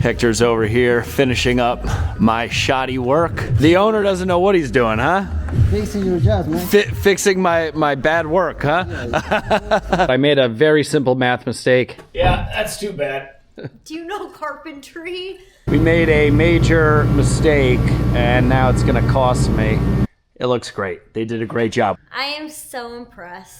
Hector's over here finishing up my shoddy work. The owner doesn't know what he's doing, huh? Fixing your job, man. Fixing my bad work, huh? Yeah. I made a very simple math mistake. Yeah, that's too bad. Do you know carpentry? We made a major mistake, and now it's gonna cost me. It looks great. They did a great job. I am so impressed.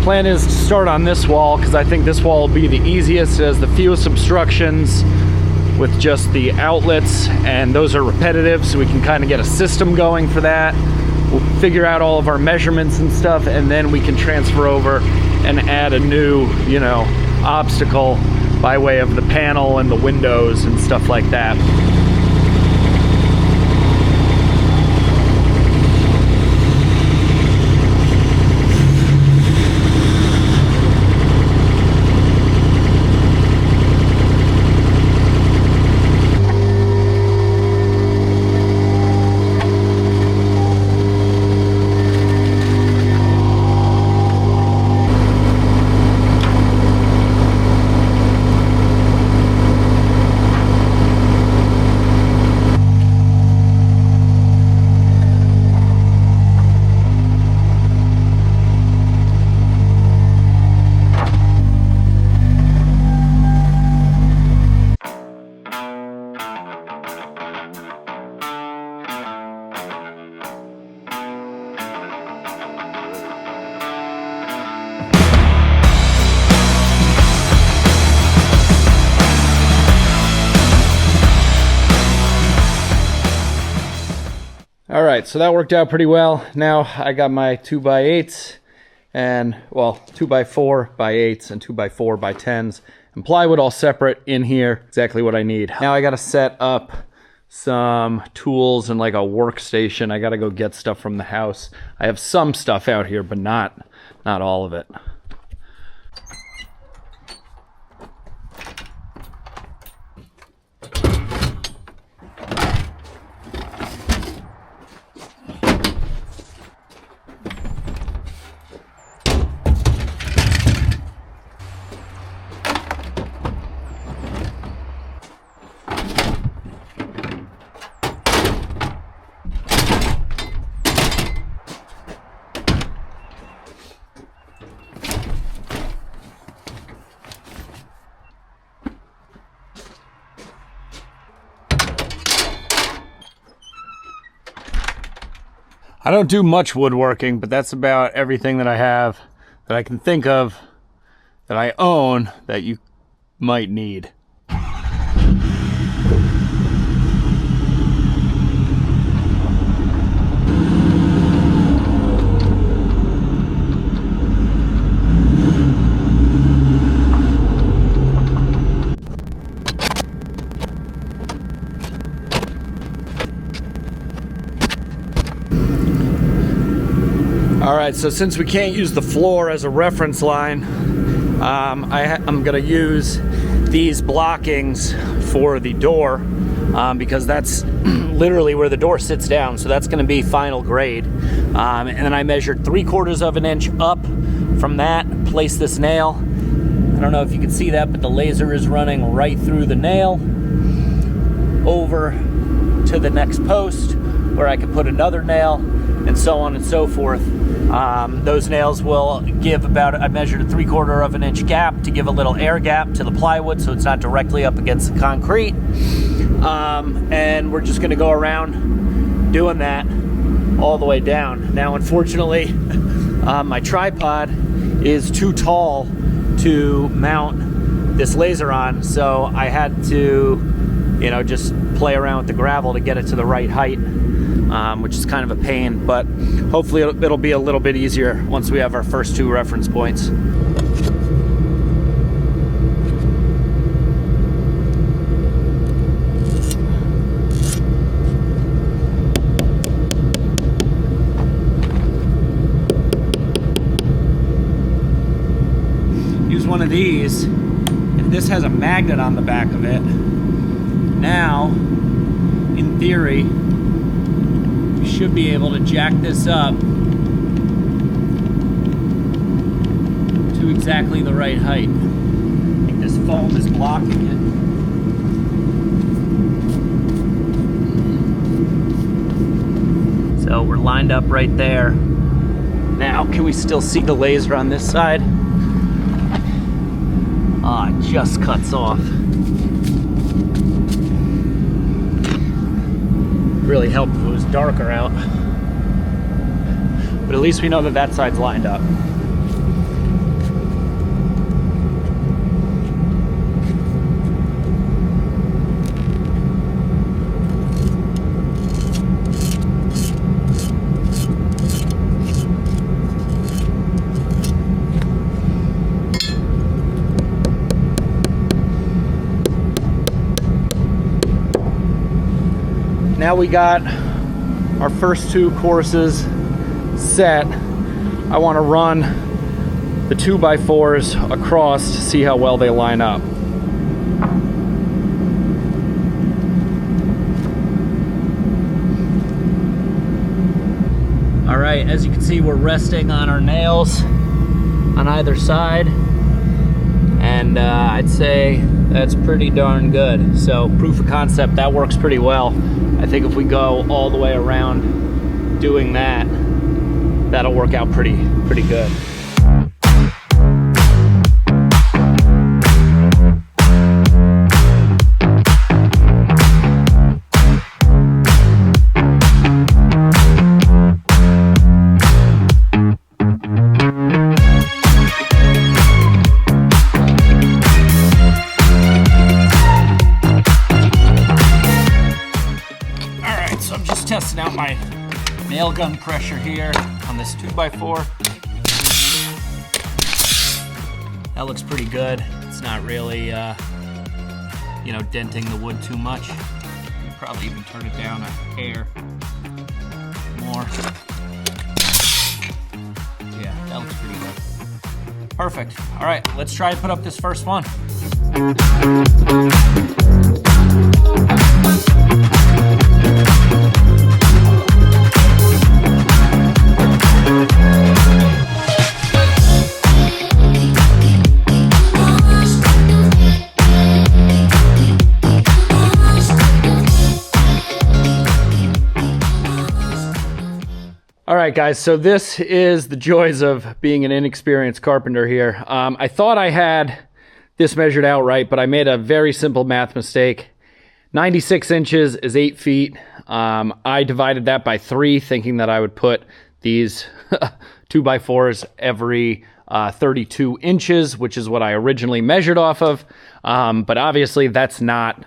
Plan is to start on this wall because I think this wall will be the easiest. It has the fewest obstructions with just the outlets, and those are repetitive, so we can kind of get a system going for that. We'll figure out all of our measurements and stuff, and then we can transfer over and add a new, you know, obstacle by way of the panel and the windows and stuff like that. All right, so that worked out pretty well. Now I got my 2x8s and, well, 2x4x8s and 2x4x10s and plywood all separate in here. Exactly what I need. Now I got to set up some tools and like a workstation. I got to go get stuff from the house. I have some stuff out here, but not all of it. I don't do much woodworking, but that's about everything that I have that I can think of that I own that you might need. All right, so since we can't use the floor as a reference line, I'm gonna use these blockings for the door because that's literally where the door sits down. So that's gonna be final grade. And then I measured 3/4 of an inch up from that, placed this nail. I don't know if you can see that, but the laser is running right through the nail over to the next post where I can put another nail, and so on and so forth. Those nails will give about, I measured a 3/4 of an inch gap to give a little air gap to the plywood so it's not directly up against the concrete. And we're just gonna go around doing that all the way down. Now, unfortunately, my tripod is too tall to mount this laser on, so I had to, you know, just play around with the gravel to get it to the right height, which is kind of a pain, but hopefully it'll be a little bit easier once we have our first 2 reference points. Use one of these, and this has a magnet on the back of it. Now, in theory, you should be able to jack this up to exactly the right height. I think this foam is blocking it. So we're lined up right there. Now, can we still see the laser on this side? Ah, it just cuts off. Really help if it was darker out. But at least we know that that side's lined up. Now we got our first 2 courses set. I want to run the 2x4s across to see how well they line up. All right, as you can see, we're resting on our nails on either side, and I'd say that's pretty darn good. So proof of concept, that works pretty well. I think if we go all the way around doing that, that'll work out pretty good. Testing out my nail gun pressure here on this 2x4. That looks pretty good. It's not really, you know, denting the wood too much. Could probably even turn it down a hair more. Yeah, that looks pretty good. Perfect. All right, let's try and put up this first one. All right, guys, so this is the joys of being an inexperienced carpenter here. I thought I had this measured out right, but I made a very simple math mistake. 96 inches is 8 feet. I divided that by 3, thinking that I would put these 2x4s every 32 inches, which is what I originally measured off of. But obviously that's not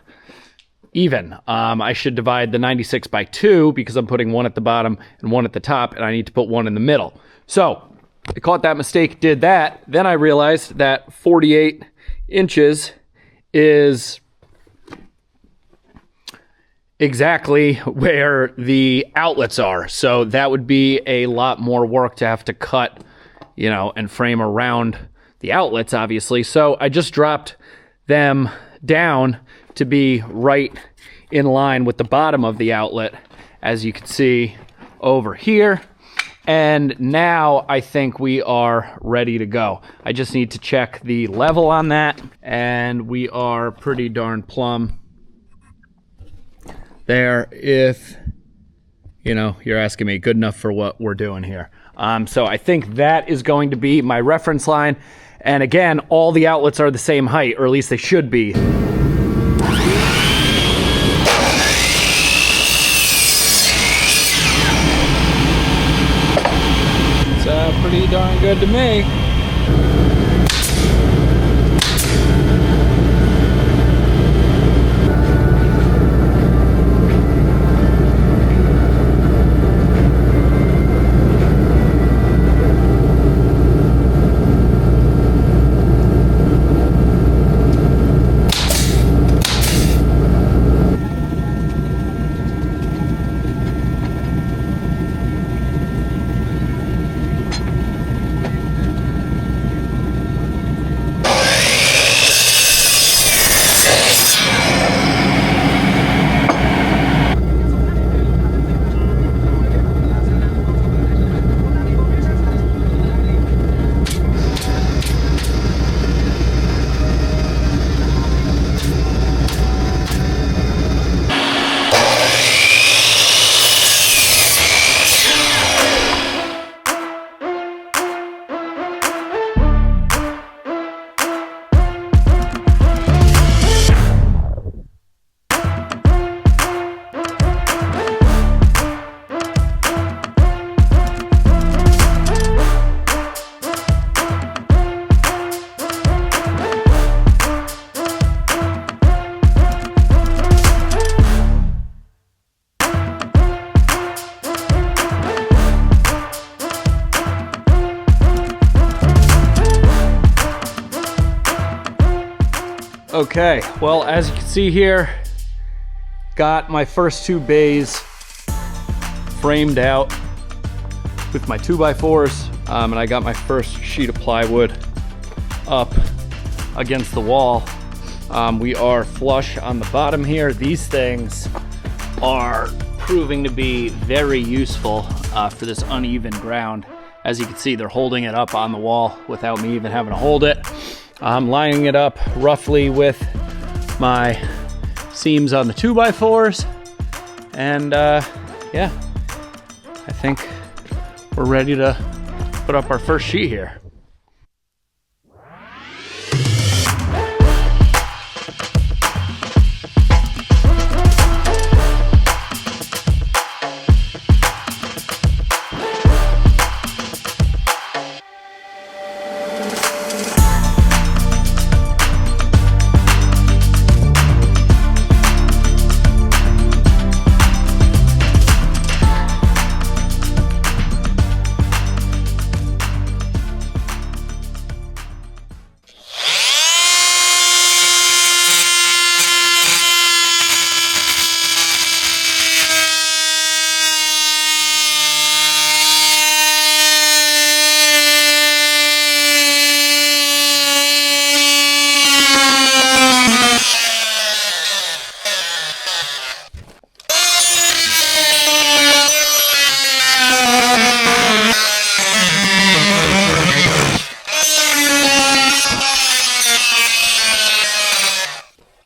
even. I should divide the 96 by 2 because I'm putting 1 at the bottom and 1 at the top, and I need to put 1 in the middle. So I caught that mistake, did that. Then I realized that 48 inches is exactly where the outlets are. So that would be a lot more work to have to cut, you know, and frame around the outlets, obviously. So I just dropped them down to be right in line with the bottom of the outlet, as you can see over here. And now I think we are ready to go. I just need to check the level on that, and we are pretty darn plumb there, if you know, you're asking me, good enough for what we're doing here. So I think that is going to be my reference line. And again, all the outlets are the same height, or at least they should be. It's pretty darn good to me. Okay, well, as you can see here, got my first 2 bays framed out with my 2x4s, and I got my first sheet of plywood up against the wall. We are flush on the bottom here. These things are proving to be very useful for this uneven ground. As you can see, they're holding it up on the wall without me even having to hold it. I'm lining it up roughly with my seams on the 2x4s, and yeah, I think we're ready to put up our first sheet here.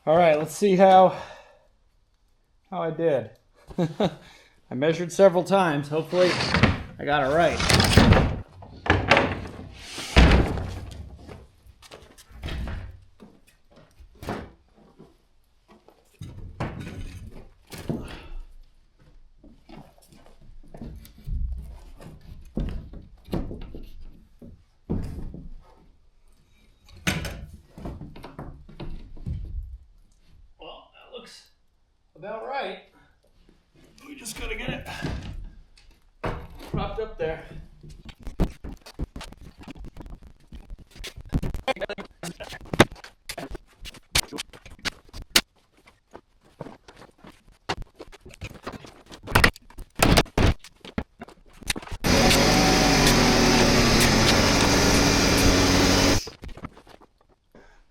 All right, let's see how I did. I measured several times. Hopefully I got it right. About right. We just gotta get it propped up there.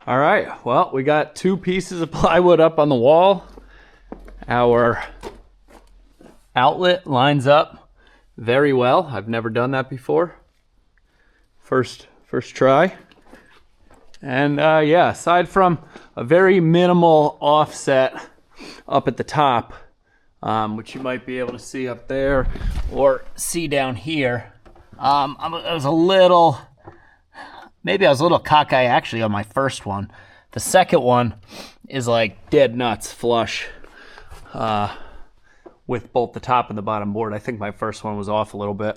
All right, well, we got 2 pieces of plywood up on the wall. Our outlet lines up very well. I've never done that before. First try. And yeah, aside from a very minimal offset up at the top, which you might be able to see up there or see down here, I was a little cockeyed actually on my first one. The second one is like dead nuts flush with both the top and the bottom board. I think my first one was off a little bit.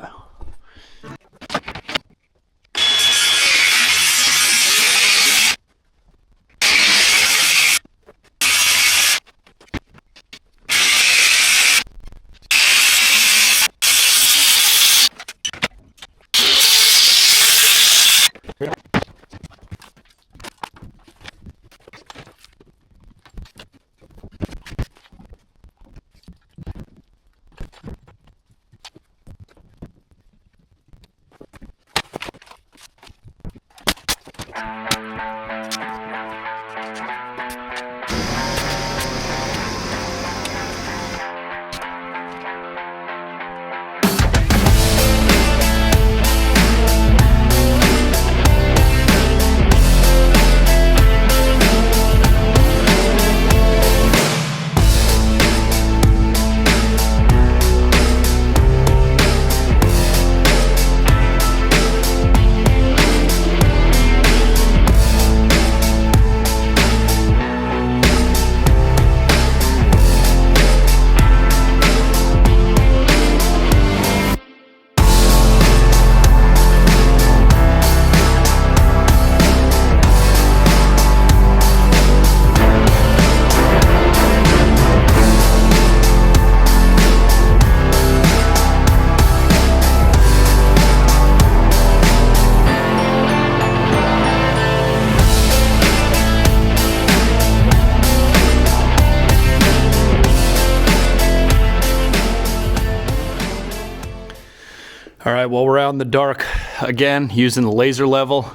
All right, well, we're out in the dark again using the laser level,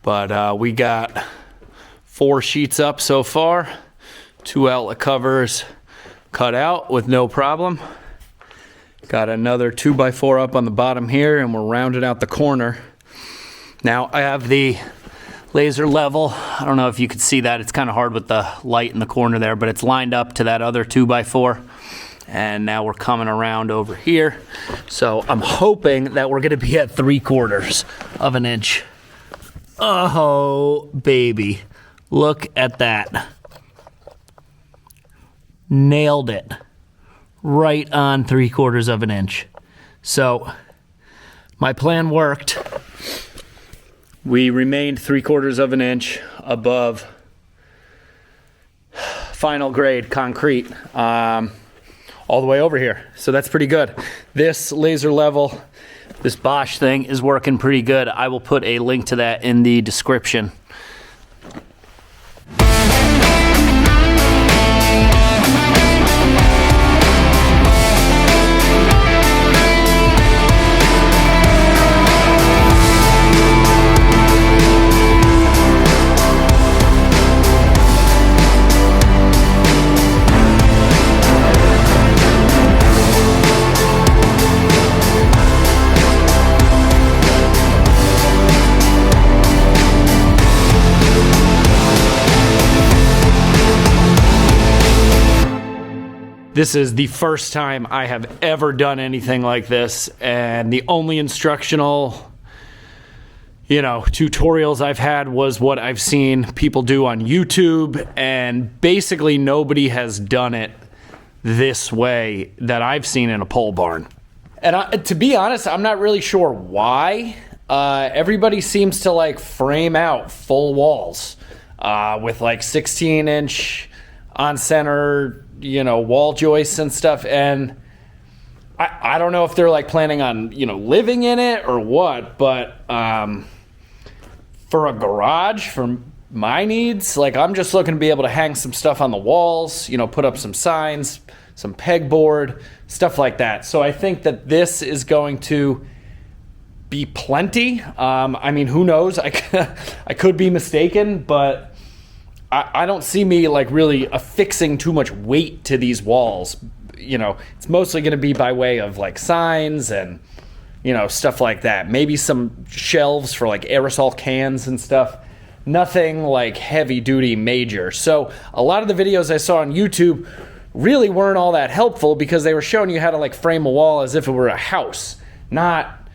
but we got 4 sheets up so far, 2 outlet covers cut out with no problem. Got another 2x4 up on the bottom here, and we're rounding out the corner. Now I have the laser level. I don't know if you can see that. It's kind of hard with the light in the corner there, but it's lined up to that other 2x4. And now we're coming around over here. So I'm hoping that we're gonna be at 3/4 of an inch. Oh, baby. Look at that. Nailed it. Right on 3/4 of an inch. So my plan worked. We remained 3/4 of an inch above final grade concrete. All the way over here. So that's pretty good. This laser level, this Bosch thing is working pretty good. I will put a link to that in the description. This is the first time I have ever done anything like this, and the only instructional, tutorials I've had was what I've seen people do on YouTube, and basically nobody has done it this way that I've seen in a pole barn. And to be honest, I'm not really sure why. Everybody seems to frame out full walls with 16-inch on center, wall joists and stuff. And I don't know if they're planning on, living in it or what, but for a garage, for my needs, I'm just looking to be able to hang some stuff on the walls, put up some signs, some pegboard, stuff like that. So I think that this is going to be plenty. Who knows? I could be mistaken, but I don't see me like really affixing too much weight to these walls. You know, it's mostly going to be by way of like signs and, you know, stuff like that. Maybe some shelves for like aerosol cans and stuff. Nothing like heavy duty major. So a lot of the videos I saw on YouTube really weren't all that helpful because they were showing you how to like frame a wall as if it were a house, not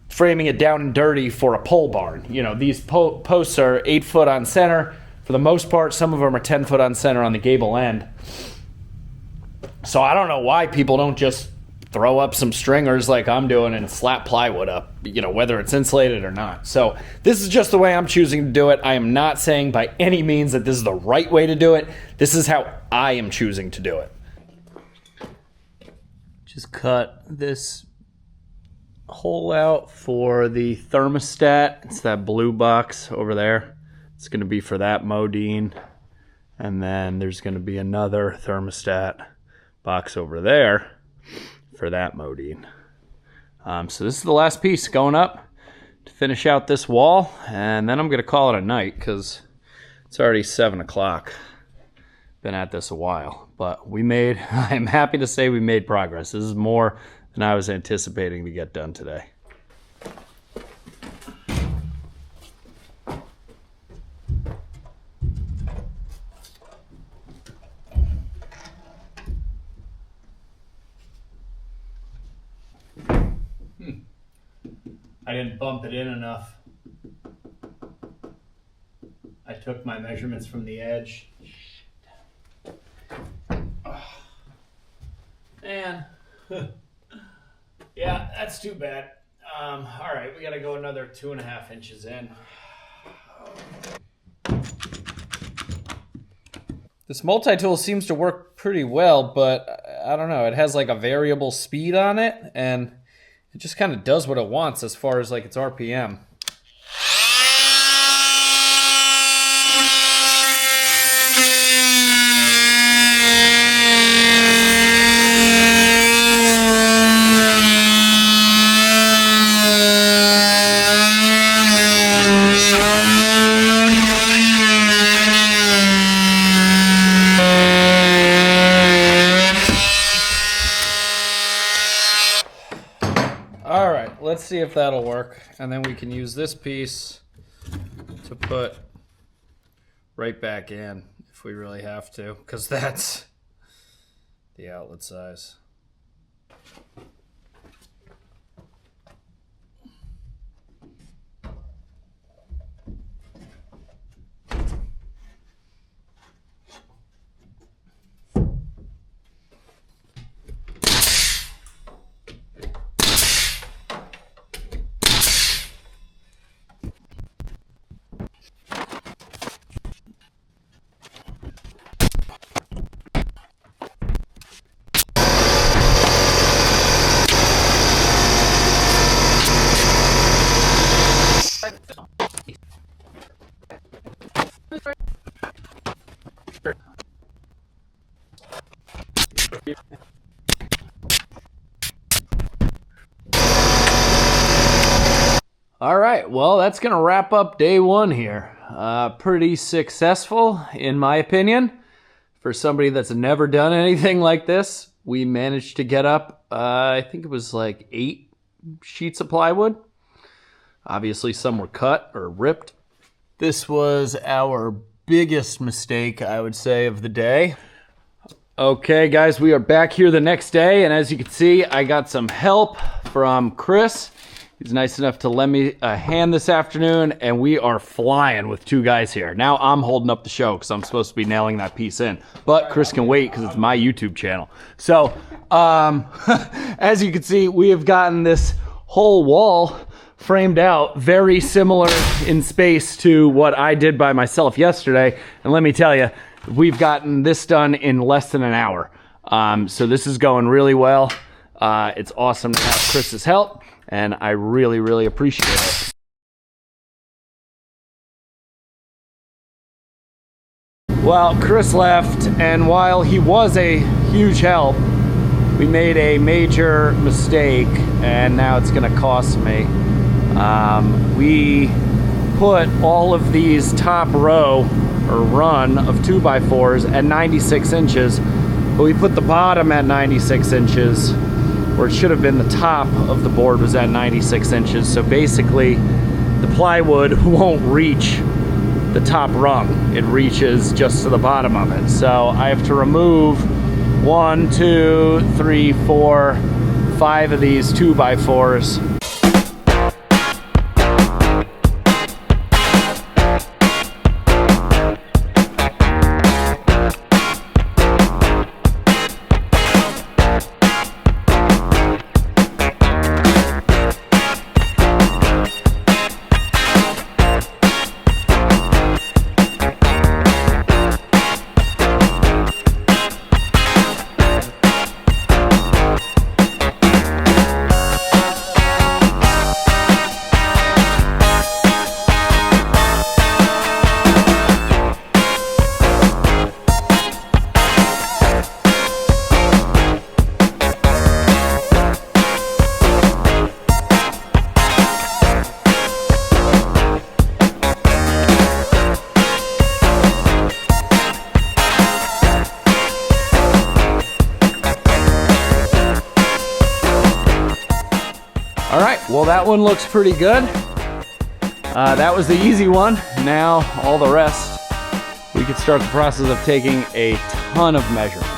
framing it down and dirty for a pole barn. You know, these posts are 8 foot on center for the most part. Some of them are 10 foot on center on the gable end. So I don't know why people don't just throw up some stringers like I'm doing and slap plywood up, you know, whether it's insulated or not. So this is just the way I'm choosing to do it. I am not saying by any means that this is the right way to do it. This is how I am choosing to do it. Just cut this hole out for the thermostat. It's that blue box over there. It's going to be for that modine. And then there's going to be another thermostat box over there for that modine. So this is the last piece going up to finish out this wall, and then I'm going to call it a night because it's already 7 o'clock. Been at this a while, but I'm happy to say we made progress. This is more than I was anticipating to get done today. I didn't bump it in enough. I took my measurements from the edge. Oh. Man. Yeah, that's too bad. All right, we gotta go another 2.5 inches in. This multi-tool seems to work pretty well, but I don't know, it has like a variable speed on it, and it just kind of does what it wants as far as like its RPM. Let's see if that'll work, and then we can use this piece to put right back in if we really have to, because that's the outlet size. All right, well, that's going to wrap up day one here. Pretty successful, in my opinion. For somebody that's never done anything like this, we managed to get up, I think it was like 8 sheets of plywood. Obviously, some were cut or ripped. This was our biggest mistake, I would say, of the day. Okay, guys, we are back here the next day, and as you can see, I got some help from Chris. He's nice enough to lend me a hand this afternoon, and we are flying with 2 guys here. Now I'm holding up the show because I'm supposed to be nailing that piece in, but Chris can wait because it's my YouTube channel. So, as you can see, we have gotten this whole wall framed out, very similar in space to what I did by myself yesterday. And let me tell you, we've gotten this done in less than an hour. So this is going really well. It's awesome to have Chris's help, and I really, really appreciate it. Well, Chris left, and while he was a huge help, we made a major mistake, and now it's gonna cost me. We put all of these top row or run of 2x4s at 96 inches, but we put the bottom at 96 inches, where it should have been the top of the board was at 96 inches. So basically the plywood won't reach the top rung. It reaches just to the bottom of it. So I have to remove 1, 2, 3, 4, 5 of these 2x4s. All right, well that one looks pretty good. That was the easy one. Now all the rest, we could start the process of taking a ton of measurements.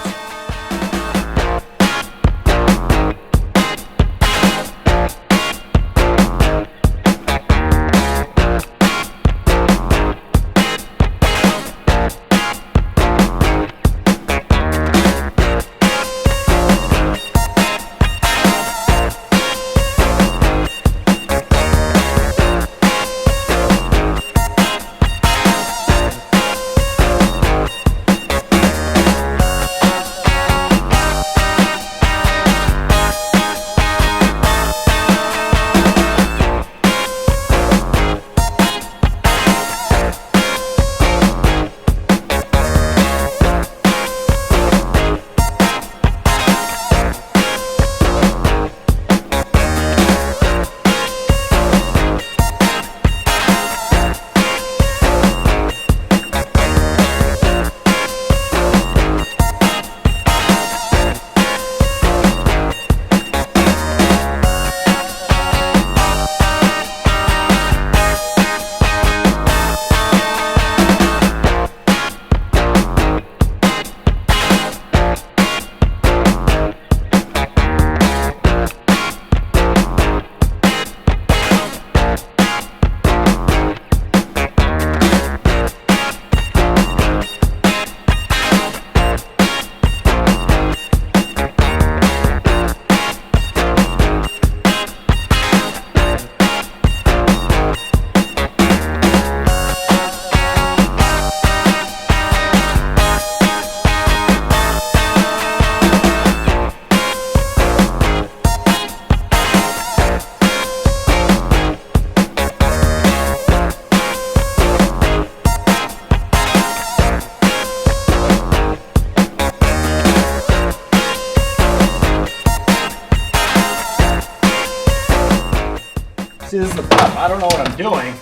See, this is the problem. I don't know what I'm doing.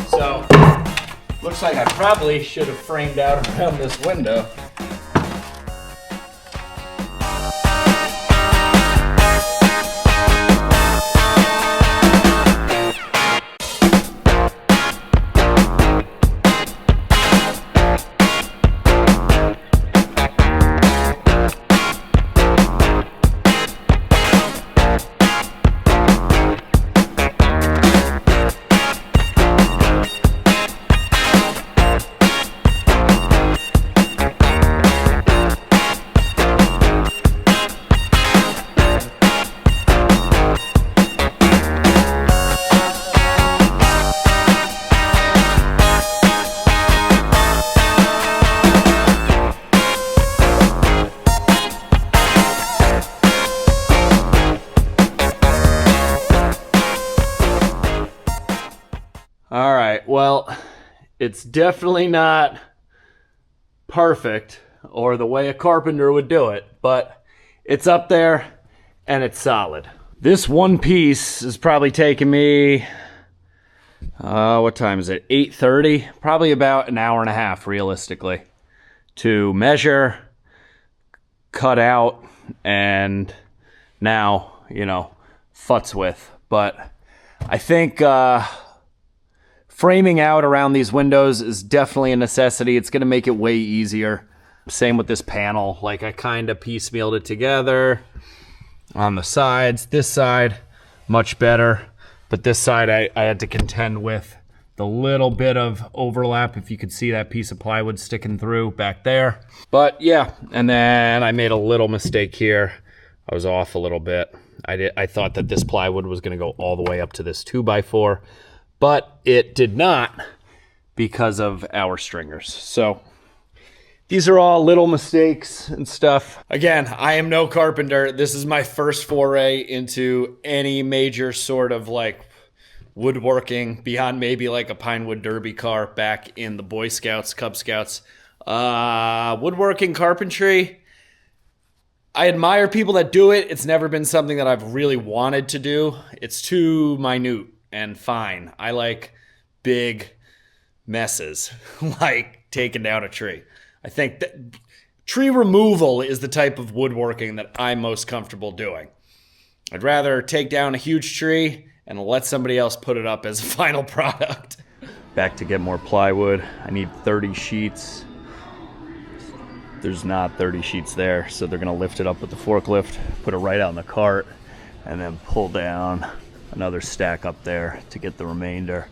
So, looks like I probably should have framed out around this window. All right, well, it's definitely not perfect or the way a carpenter would do it, but it's up there and it's solid. This one piece is probably taking me what time is it? 8:30, probably about an hour and a half realistically to measure, cut out, and now, you know, futz with. But I think framing out around these windows is definitely a necessity. It's going to make it way easier. Same with this panel. Like, I kind of piecemealed it together on the sides. This side, much better. But this side, I had to contend with the little bit of overlap, if you could see that piece of plywood sticking through back there. But yeah, and then I made a little mistake here. I was off a little bit. I thought that this plywood was going to go all the way up to this 2x4, but it did not because of our stringers. So these are all little mistakes and stuff. Again, I am no carpenter. This is my first foray into any major sort of like woodworking beyond maybe like a pine wood derby car back in the Boy Scouts, Cub Scouts. Woodworking, carpentry, I admire people that do it. It's never been something that I've really wanted to do. It's too minute and fine. I like big messes, like taking down a tree. I think that tree removal is the type of woodworking that I'm most comfortable doing. I'd rather take down a huge tree and let somebody else put it up as a final product. Back to get more plywood. I need 30 sheets. There's not 30 sheets there, so they're gonna lift it up with the forklift, put it right out in the cart, and then pull down another stack up there to get the remainder.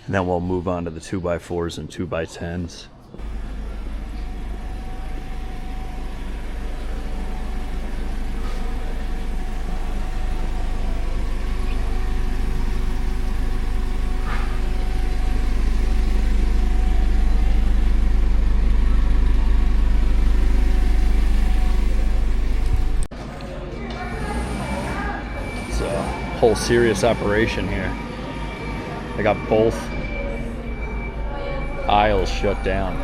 And then we'll move on to the 2x4s and 2x10s. Whole serious operation here. I got both aisles shut down.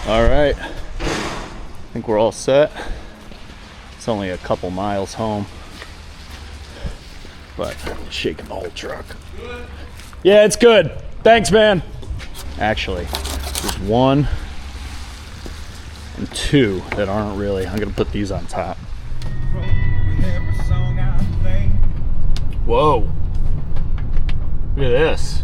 All right, I think we're all set. It's only a couple miles home, but shaking the whole truck. Yeah, it's good. Thanks, man. Actually, there's one and two that aren't really. I'm gonna put these on top. Whoa, look at this.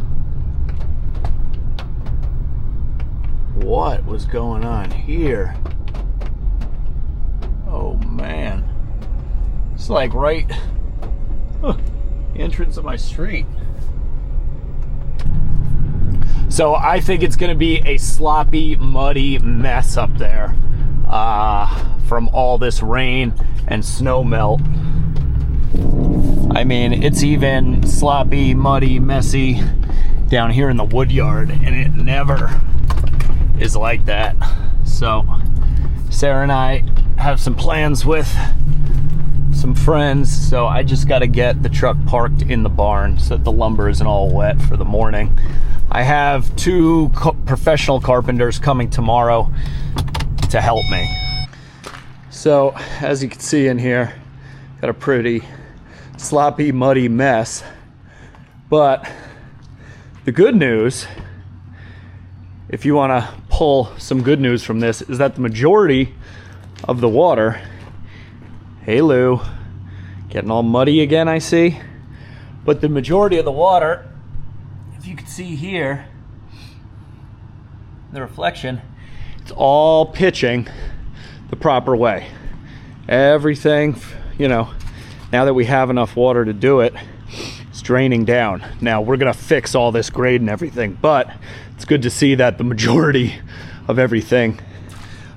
What was going on here? Oh man, it's like right the entrance of my street. So I think it's gonna be a sloppy, muddy mess up there from all this rain and snow melt. I mean, it's even sloppy, muddy, messy down here in the wood yard, and it never is like that. So Sarah and I have some plans with some friends, so I just got to get the truck parked in the barn so that the lumber isn't all wet for the morning. I have two professional carpenters coming tomorrow to help me. So as you can see in here, Got a pretty sloppy, muddy mess. But the good news, if you want to pull some good news from this, is that the majority of the water, hey Lou, getting all muddy again, I see. But the majority of the water, if you can see here, the reflection, it's all pitching the proper way. Everything, you know, now that we have enough water to do it, it's draining down. Now we're gonna fix all this grade and everything, but it's good to see that the majority of everything,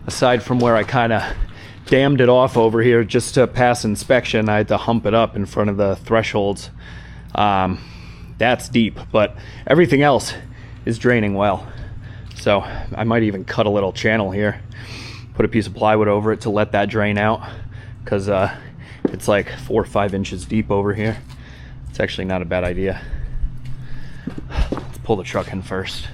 aside from where I kind of dammed it off over here just to pass inspection, I had to hump it up in front of the thresholds. That's deep, but everything else is draining well. So I might even cut a little channel here, put a piece of plywood over it to let that drain out, because it's like 4 or 5 inches deep over here. It's actually not a bad idea. Let's pull the truck in first.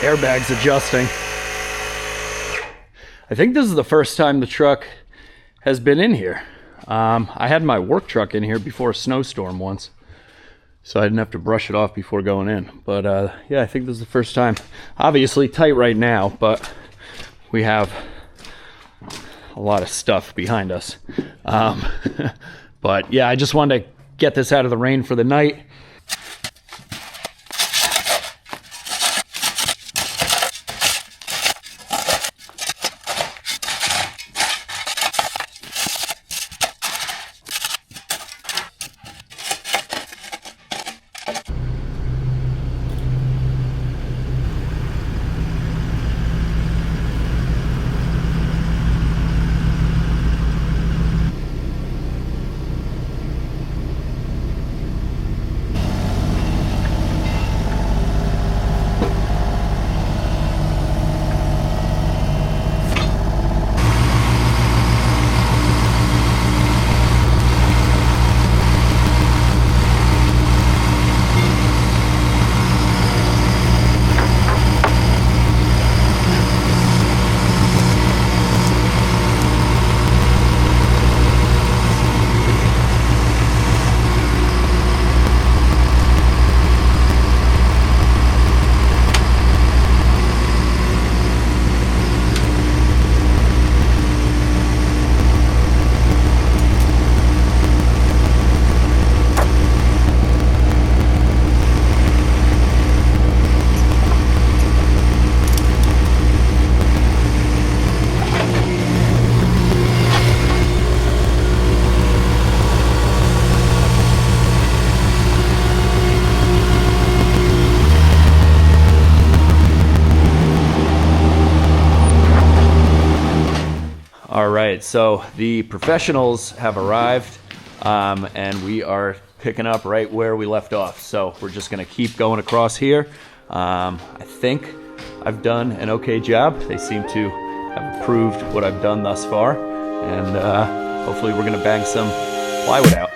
Airbag's adjusting. I think this is the first time the truck has been in here. I had my work truck in here before a snowstorm once, so I didn't have to brush it off before going in. But yeah, I think this is the first time. Obviously tight right now, but we have a lot of stuff behind us. But yeah, I just wanted to get this out of the rain for the night. All right, so the professionals have arrived, and we are picking up right where we left off. So we're just gonna keep going across here. I think I've done an okay job. They seem to have approved what I've done thus far, and hopefully we're gonna bang some plywood out.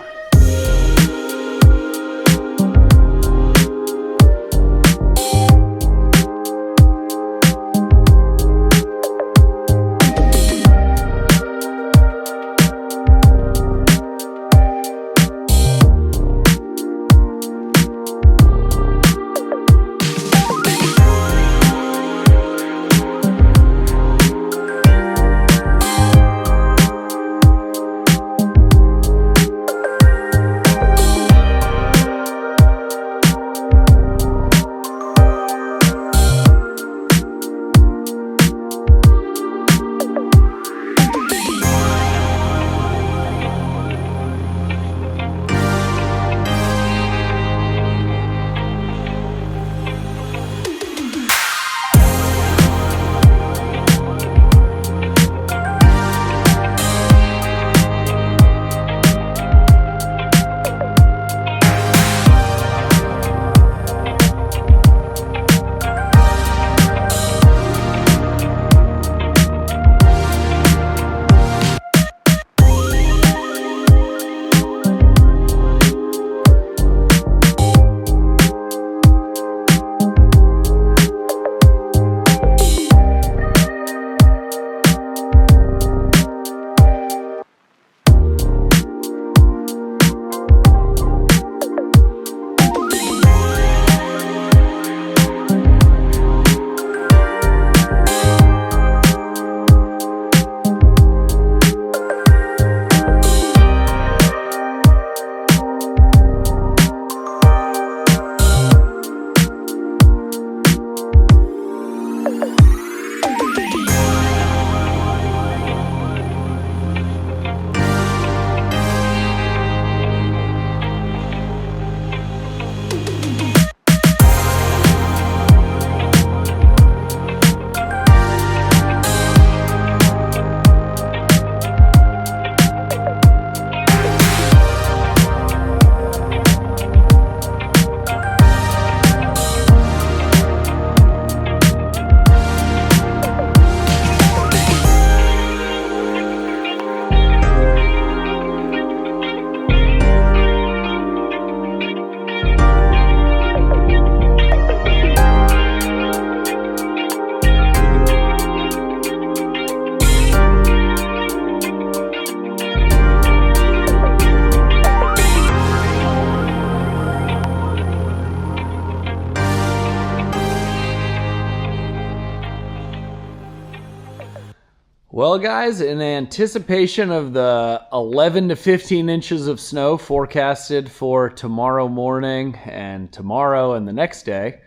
Well, guys, in anticipation of the 11 to 15 inches of snow forecasted for tomorrow morning and tomorrow and the next day,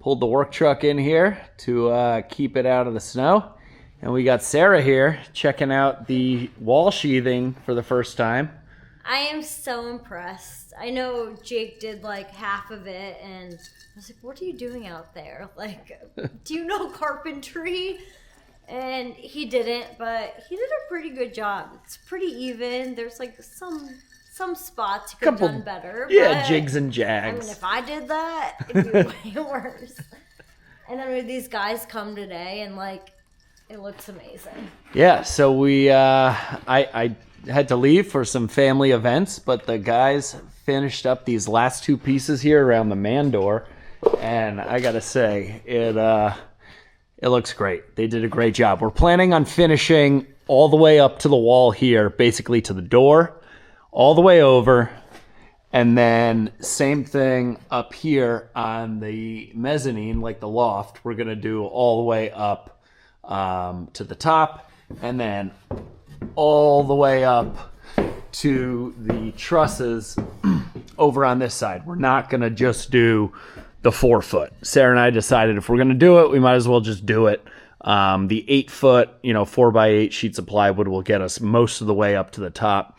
pulled the work truck in here to keep it out of the snow. And we got Sarah here checking out the wall sheathing for the first time. I am so impressed. I know Jake did like half of it, and I was like, what are you doing out there? Like, do you know carpentry? And he didn't, but he did a pretty good job. It's pretty even. There's like some spots he could have done better. Yeah, but, jigs and jags. I mean, if I did that, it'd be way worse. And then these guys come today, and like, it looks amazing. Yeah, so we, I had to leave for some family events, but the guys finished up these last two pieces here around the man door, and I gotta say, it looks great. They did a great job. We're planning on finishing all the way up to the wall here, basically to the door, all the way over, and then same thing up here on the mezzanine, like the loft. We're gonna do all the way up to the top, and then all the way up to the trusses over on this side. We're not gonna just do the 4 foot. Sarah and I decided if we're gonna do it, we might as well just do it. The 8 foot, 4x8 sheets of plywood will get us most of the way up to the top.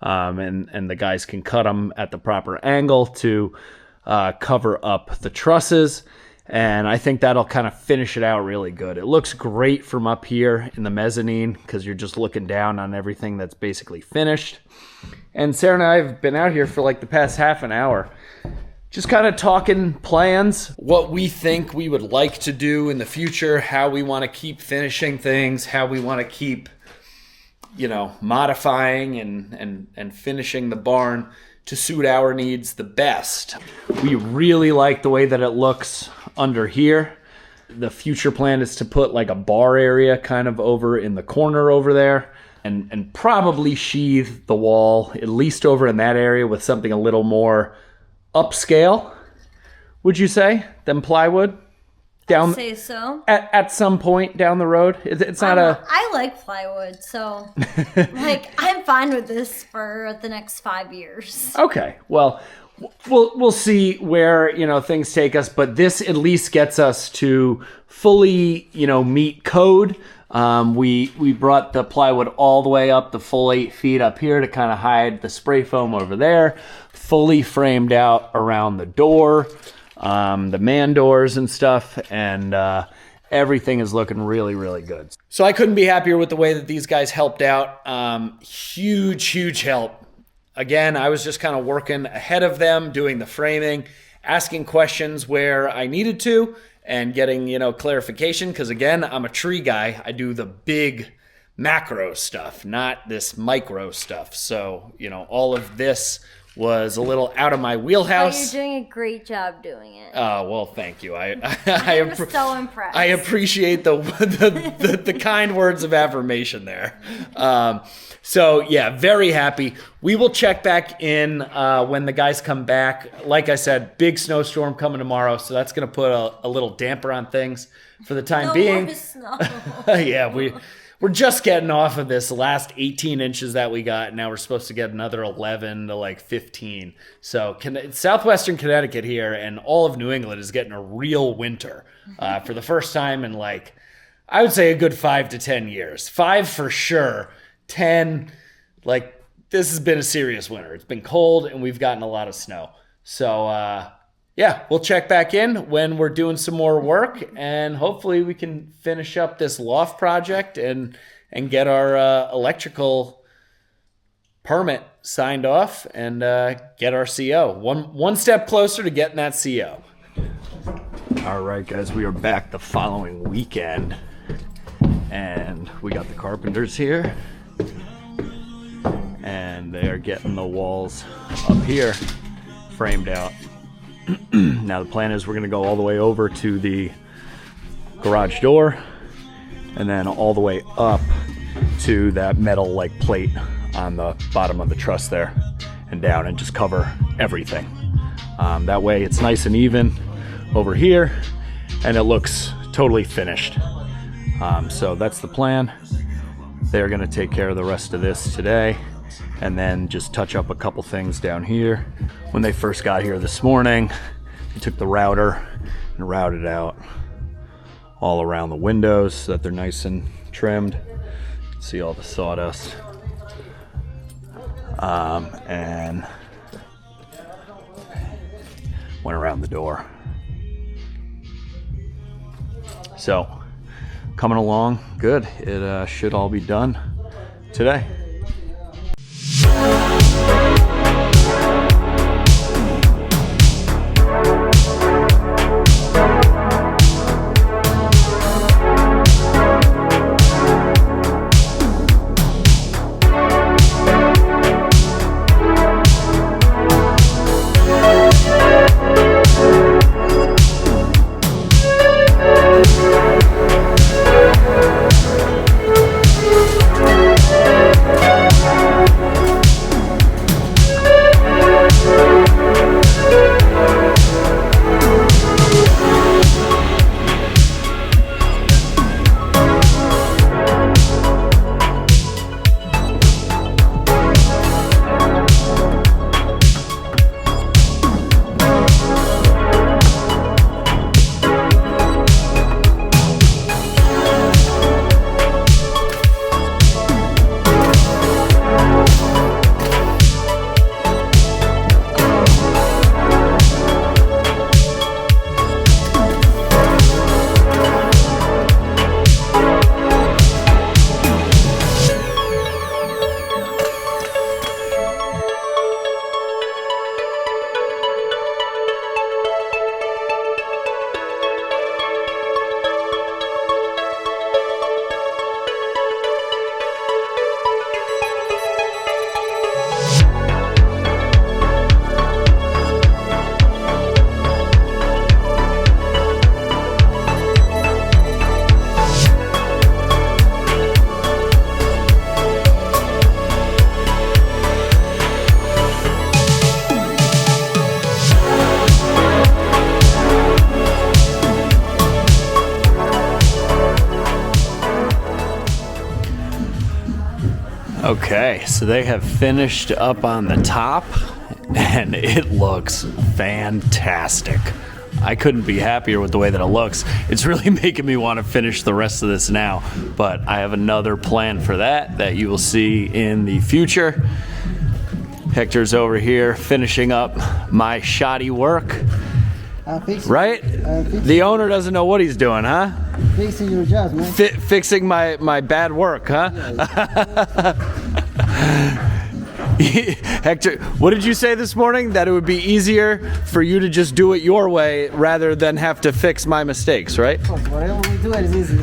And the guys can cut them at the proper angle to cover up the trusses. And I think that'll kind of finish it out really good. It looks great from up here in the mezzanine because you're just looking down on everything that's basically finished. And Sarah and I have been out here for like the past half an hour, just kind of talking plans, what we think we would like to do in the future, how we want to keep finishing things, how we want to keep, modifying and finishing the barn to suit our needs the best. We really like the way that it looks under here. The future plan is to put like a bar area kind of over in the corner over there and probably sheathe the wall, at least over in that area, with something a little more upscale, would you say, than plywood? I'd say so. At some point down the road. It's not I like plywood, so like I'm fine with this for the next 5 years. Okay, well, we'll see where things take us, but this at least gets us to fully meet code. We brought the plywood all the way up the full 8 feet up here to kind of hide the spray foam over there. Fully framed out around the door, the man doors and stuff, and everything is looking really, really good. So I couldn't be happier with the way that these guys helped out. Huge help. Again, I was just kind of working ahead of them, doing the framing, asking questions where I needed to, and getting, clarification. Because again, I'm a tree guy. I do the big macro stuff, not this micro stuff. So, all of this was a little out of my wheelhouse. But you're doing a great job doing it. Oh, well, thank you. I'm so impressed. I appreciate the kind words of affirmation there. So yeah, very happy. We will check back in when the guys come back. Like I said, big snowstorm coming tomorrow, so that's going to put a little damper on things for the time being. More snow. Yeah, we're just getting off of this last 18 inches that we got. Now we're supposed to get another 11 to like 15. So southwestern Connecticut here and all of New England is getting a real winter for the first time in like, I would say a good 5 to 10 years. 5 for sure. 10, like this has been a serious winter. It's been cold and we've gotten a lot of snow. So yeah, we'll check back in when we're doing some more work, and hopefully we can finish up this loft project and get our electrical permit signed off and get our CO. One step closer to getting that CO. All right, guys, we are back the following weekend, and we got the carpenters here, and they are getting the walls up here framed out. Now the plan is we're going to go all the way over to the garage door and then all the way up to that metal like plate on the bottom of the truss there and down, and just cover everything. That way it's nice and even over here and it looks totally finished. So that's the plan. they're gonna take care of the rest of this today, and then just touch up a couple things down here. When they first got here this morning, they took the router and routed out all around the windows so that they're nice and trimmed. See all the sawdust. And went around the door. So, coming along good. It should all be done today. Okay, so they have finished up on the top and it looks fantastic. I couldn't be happier with the way that it looks. It's really making me want to finish the rest of this now, but I have another plan for that you will see in the future. Hector's over here finishing up my shoddy work. Right? The owner doesn't know what he's doing, huh? Fixing your job, man. Fixing my bad work, huh? Hector, what did you say this morning? That it would be easier for you to just do it your way rather than have to fix my mistakes, right? Whatever we do, it is easy.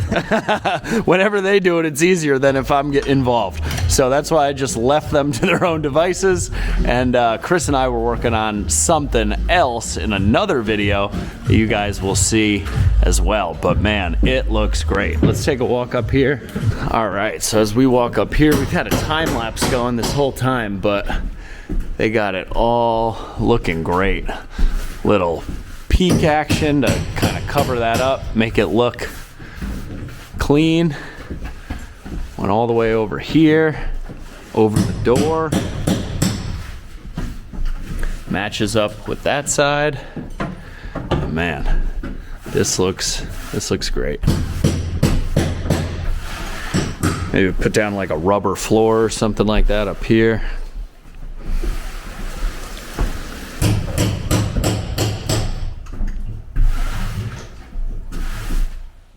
Whenever they do it, it's easier than if I'm get involved. So that's why I just left them to their own devices. And Chris and I were working on something else in another video that you guys will see as well. But man, it looks great. Let's take a walk up here. All right, so as we walk up here, we've had a time lapse going this whole time, but they got it all looking great. Little peak action to kind of cover that up, make it look clean. Went all the way over here, over the door. Matches up with that side. And man, this looks great. Maybe put down like a rubber floor or something like that up here.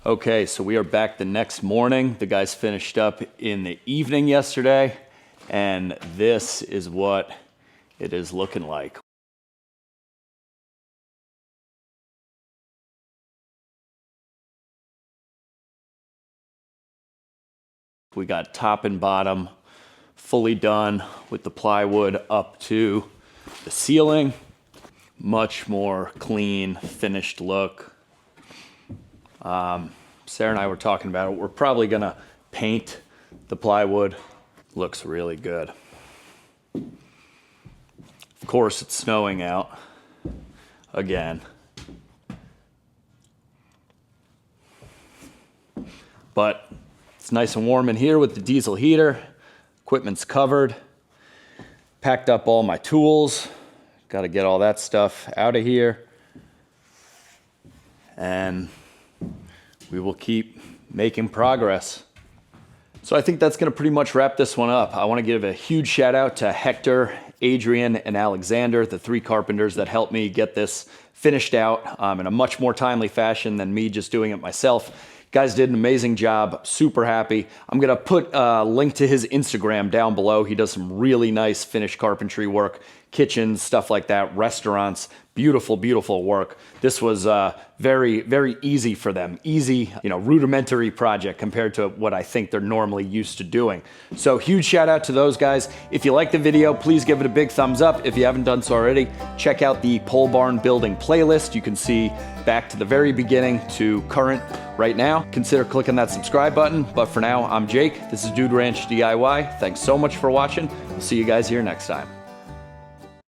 Okay, so we are back the next morning. The guys finished up in the evening yesterday, and this is what it is looking like. We got top and bottom fully done with the plywood up to the ceiling. Much more clean, finished look. Sarah and I were talking about it. We're probably gonna paint the plywood. Looks really good. Of course, it's snowing out again. But It's nice and warm in here with the diesel heater. Equipment's covered. Packed up all my tools. Got to get all that stuff out of here. And we will keep making progress. So I think that's going to pretty much wrap this one up. I want to give a huge shout out to Hector, Adrian, and Alexander, the 3 carpenters that helped me get this finished out in a much more timely fashion than me just doing it myself. Guys did an amazing job. Super happy. I'm going to put a link to his Instagram down below. He does some really nice finished carpentry work, kitchens, stuff like that, restaurants. Beautiful, beautiful work. This was very, very easy for them. Easy, rudimentary project compared to what I think they're normally used to doing. So huge shout out to those guys. If you like the video, please give it a big thumbs up. If you haven't done so already, check out the pole barn building playlist. You can see back to the very beginning to current right now. Consider clicking that subscribe button. But for now, I'm Jake. This is Dude Ranch DIY. Thanks so much for watching. We'll see you guys here next time.